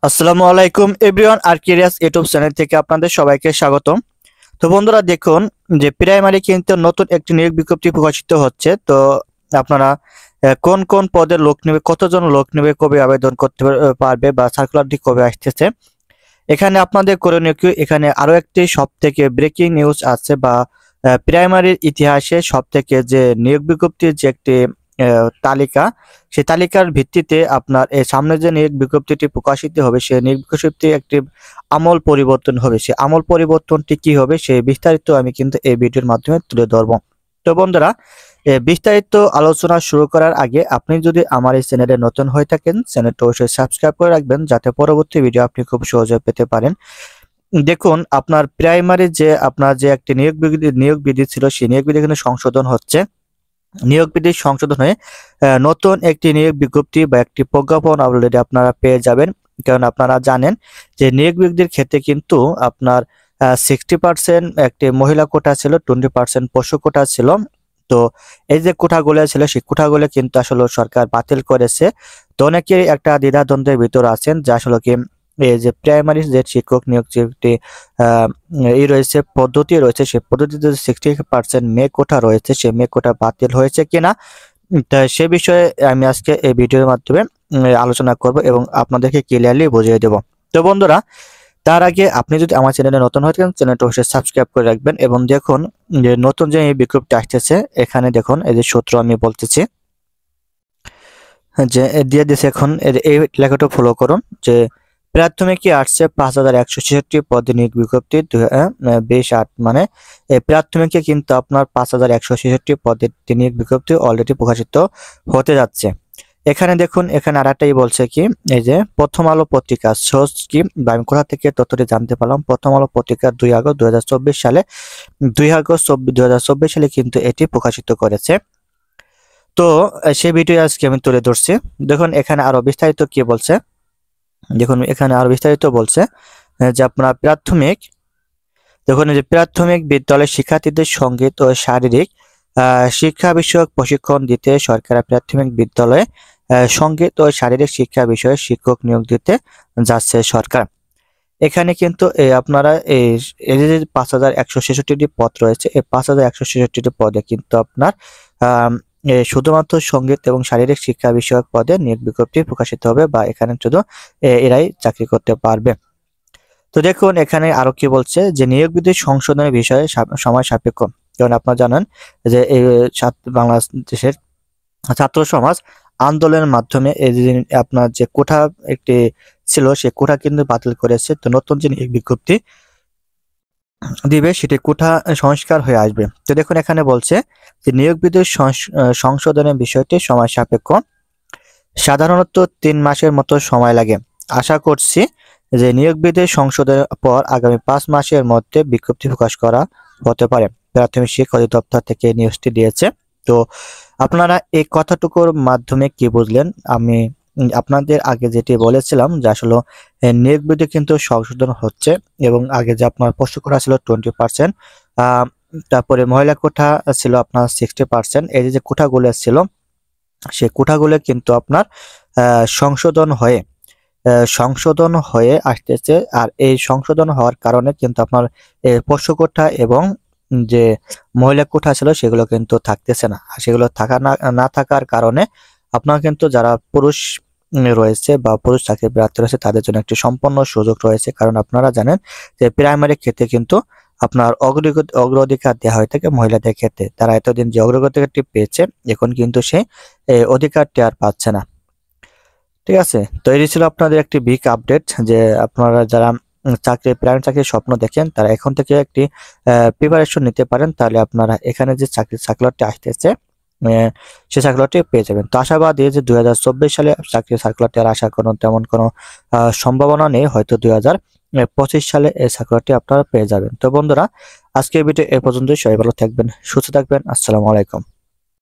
আসসালামু আলাইকুম everyone, আরকিরিয়াস YouTube channel থেকে আপনাদের সবাইকে স্বাগতম। তো বন্ধুরা দেখুন যে প্রাইমারি কিন্তু নতুন একটি নিয়োগ বিজ্ঞপ্তি প্রকাশিত হচ্ছে। তো আপনারা কোন কোন পদে লোক নেবে, কতজন লোক নেবে, কবে আবেদন করতে পারবে বা সার্কুলারটি কবে আসতেছে, এখানে আপনাদের করণীয় কি। এখানে আরো একটি সব থেকে ব্রেকিং নিউজ আছে বা প্রাইমারির ইতিহাসে সব থেকে যে নিয়োগ বিজ্ঞপ্তির যে একটি তালিকা, সেই তালিকার ভিত্তিতে আপনার এই সামনে যে নিয়োগ বিজ্ঞপ্তিটি প্রকাশিত হবে সেই নিয়োগ বিজ্ঞপ্তি একটি আমূল পরিবর্তন হবে। সেই আমূল পরিবর্তনটি কি হবে সেই বিস্তারিত আমি কিন্তু এই ভিডিওর মাধ্যমে তুলে ধরবো। তো বন্ধুরা, বিস্তারিত আলোচনা শুরু করার আগে আপনি যদি আমার এই চ্যানেলে নতুন হয়ে থাকেন, চ্যানেলটা অবশ্যই সাবস্ক্রাইব করে রাখবেন যাতে পরবর্তী ভিডিও আপনি খুব সহজে পেতে পারেন। দেখুন আপনার প্রাইমারি যে আপনার যে একটি নিয়োগ বিধি ছিল সেই নিয়োগ বিধি কিন্তু সংশোধন হচ্ছে। নিয়োগ বিধি সংশোধন হয়ে নতুন একটি নিয়োগ বিজ্ঞপ্তি বা একটি প্রজ্ঞাপন অলরেডি আপনারা পেয়ে যাবেন। কারণ আপনারা জানেন যে নিয়োগ বিজ্ঞপ্তির ক্ষেত্রে কিন্তু আপনার 60% একটি মহিলা কোটা ছিল, 20% পুরুষ কোটা ছিল। তো এই যে কোঠাগুলো ছিল সেই কোঠাগুলো কিন্তু আসলে সরকার বাতিল করেছে। তো অনেকেই একটা দ্বিধাদ্বন্দ্বের ভিতর আছেন যে আসলে কি এই যে প্রাইমারি যে শিক্ষক নিয়োগ যে একটি রয়েছে, পদ্ধতি রয়েছে, সেই পদ্ধতিতে 60% মেয়ে কোটা রয়েছে, সেই মেয়ে কোটা বাতিল হয়েছে কিনা তা সে বিষয়ে আমি আজকে এই ভিডিওর মাধ্যমে আলোচনা করব এবং আপনাদেরকে ক্লিয়ারলি বুঝিয়ে দেব। তো বন্ধুরা, তার আগে আপনি যদি আমার চ্যানেলে নতুন হয়ে থাকেন চ্যানেলটা অবশ্যই সাবস্ক্রাইব করে রাখবেন এবং দেখুন যে নতুন যে এই বিজ্ঞপ্তি আসতেছে এখানে দেখুন এই যে সূত্র আমি বলতেছি যে দিয়ে দিয়েছে। এখন এই লেখাটা ফলো করুন যে প্রাথমিকে আসছে 5166 পদে নিয়োগ বিজ্ঞপ্তি 2020-8, মানে এই প্রাথমিকে কিন্তু আপনার 5166 পদের নিয়োগ বিজ্ঞপ্তি অলরেডি প্রকাশিত হতে যাচ্ছে। এখানে দেখুন এখানে আরেকটাই বলছে কি, এই যে প্রথম আলো পত্রিকা সোর্স কি বা আমি কোথা থেকে তথ্যটি জানতে পারলাম, প্রথম আলো পত্রিকা 2 আগস্ট 2024 সালে 2 আগস্ট 2024 সালে কিন্তু এটি প্রকাশিত করেছে। তো সেই ভিডিও আজকে আমি তুলে ধরছি। দেখুন এখানে আরো বিস্তারিত কি বলছে, দেখুন এখানে আরো বিস্তারিত বলছে যে আপনার প্রাথমিক, দেখুন এই যে প্রাথমিক বিদ্যালয়ের শিক্ষার্থীদের সঙ্গীত ও শারীরিক শিক্ষা বিষয়ক প্রশিক্ষণ দিতে সরকার প্রাথমিক বিদ্যালয়ে সঙ্গীত ও শারীরিক শিক্ষা বিষয়ে শিক্ষক নিয়োগ দিতে যাচ্ছে সরকার। এখানে কিন্তু আপনারা এই যে 5166টি পদ রয়েছে, এই 5166টি পদে কিন্তু আপনার শুধুমাত্র সঙ্গীত এবং শারীরিক শিক্ষা বিষয়ক পদে নিয়োগ বিজ্ঞপ্তি প্রকাশিত হবে বা এখানে শুধু এরাই চাকরি করতে পারবে। তো দেখুন এখানে আরো কি বলছে যে নিয়োগ বিধি সংশোধনের বিষয়ে সময় সাপেক্ষ। কারণ আপনারা জানেন যে এই বাংলাদেশের ছাত্র সমাজ আন্দোলনের মাধ্যমে এই যে আপনার যে কোঠা একটি ছিল সেই কোঠা কিন্তু বাতিল করেছে। তো নতুন যে নিয়োগ বিজ্ঞপ্তি দিবে সেটি কোঠা সংস্কার হয়ে আসবে। তো দেখুন এখানে বলছে যে নিয়োগ বিধি সংশোধনের বিষয়টি সময় সাপেক্ষ, সাধারণত 3 মাসের মতো সময় লাগে। আশা করছি যে নিয়োগ বিধি সংশোধনের পর আগামী 5 মাসের মধ্যে বিজ্ঞপ্তি প্রকাশ করা হতে পারে। প্রাথমিক শিক্ষা অধিদপ্তর থেকে নিউজটি দিয়েছে। তো আপনারা এই কথাটুকুর মাধ্যমে কি বুঝলেন, আমি আপনাদের আগে যেটি বলেছিলাম যে আসলে নিয়োগ বিধি কিন্তু সংশোধন হচ্ছে এবং আগে যে আপনার পোস্ট কোটা ছিল 20%, তারপরে মহিলা কোঠা ছিল আপনার 60%, এই যে কোঠাগুলো ছিল সেই কোঠাগুলো কিন্তু আপনার সংশোধন হয়ে আসতেছে। আর এই সংশোধন হওয়ার কারণে কিন্তু আপনার পোষ্য কোঠা এবং যে মহিলা কোঠা ছিল সেগুলো কিন্তু থাকতেছে না। আর সেগুলো না থাকার কারণে আপনার কিন্তু যারা পুরুষ রয়েছে বা পুরুষ চাকরি প্রার্থী রয়েছে তাদের জন্য একটি সম্পূর্ণ সুযোগ রয়েছে। কারণ আপনারা জানেন যে প্রাইমারি ক্ষেত্রে কিন্তু আপনার অগ্রাধিকার দেওয়া হয়ে থাকে মহিলাদের ক্ষেত্রে। তারা এতদিন যে অগ্রাধিকারটি পেয়েছে এখন কিন্তু সেই অধিকারটি আর পাচ্ছে না। ঠিক আছে, তো এটি ছিল আপনাদের একটি বিগ আপডেট যে আপনারা যারা প্রাইমারি চাকরির স্বপ্ন দেখেন তারা এখন থেকে একটি প্রিপারেশন নিতে পারেন, তাহলে আপনারা এখানে যে চাকরির সার্কুলারটি আসতেছে সেই সার্কুলারটি পেয়ে যাবেন। তো আশাবাদী যে 2024 সালে চাকরির সার্কুলারটি আর আসার তেমন কোনো সম্ভাবনা নেই, হয়তো 2025 সালে এই সার্কুলারটি আপনারা পেয়ে যাবেন। তো বন্ধুরা, আজকের ভিডিও এ পর্যন্তই। সবাই ভালো থাকবেন, সুস্থ থাকবেন। আসসালামু আলাইকুম।